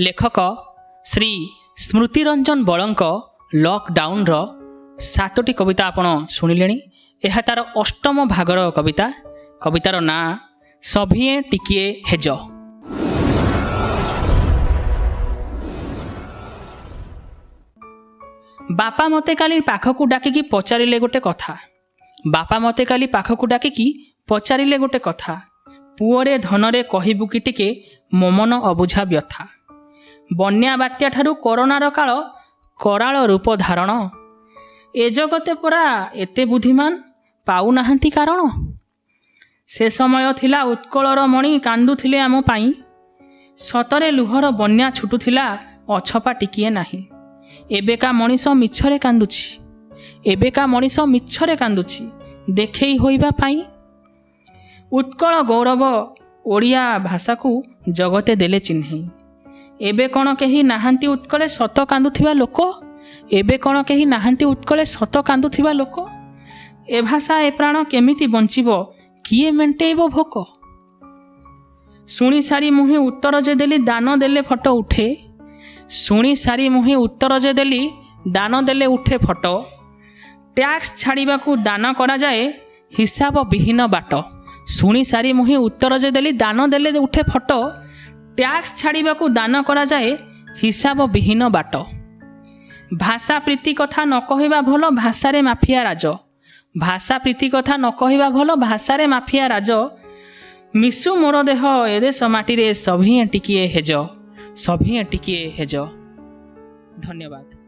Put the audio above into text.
लेखक श्री स्मृतिरंजन बलंक लॉकडाउन रो 7टी कविता आपण शुणिले। यह तार 8म भागर कविता। कवितार ना सभिए टिकिए हेज। बापा मते काली पाखकू डाकिकी पचारिले गोटे कथा। बापा मते काली पाखकू डाकिकी पचारिले गोटे कथा। पुओरे धनरे कहिबु कि टिके मो मन अबुझा व्यथा। बन्या बात्या ठारू कोरोनार काल कराल रूप धारण। ए जगते परा एते बुद्धिमान पाउ नाहांती कारण। से समय थिला उत्कलर मणि कांदुथिले आम पाई। सतरे लुहर बन्या छुटुथिला अछपा टिकिए नाही। एबेका मनीष मिछरे कांदुछि। एबेका मनीष मिछरे कांदुछि देखेई होइबा पाई। उत्कल गौरव ओडिया भाषा को जगते देले चिन्हई। एबे कौन कही नाहांती उत्कले सत कांदुथिबा लोक। एबे कौन कही नाहांती उत्कले सत कांदुथिबा लोक। ए भाषा ए प्राण केमिति बंचिबो किए मेंटेइबो भोक। शुणी सारी मुहे उत्तर जे देली दान देले फटो उठे। शुणी सारी मुहे उत्तर जे देली दान देले उठे फटो। टैक्स छाड़िबाकू दान करा जाए हिसाब विहीन बाट। शुणी सारी मुहे उत्तर जे देली दान देले उठे फटो। टैक्स छाड़िबाकू दान करा जाए हिसाब विहीन बाट। भाषा प्रीति कथा न कहवा भल भाषारे माफिया राज। भाषा प्रीति कथा न कहवा भल भाषारे माफिया राज। मिसु मोर देह ए देश माटी रे सभिए टिकिए हेज। सभिए टिकिए हेज। धन्यवाद।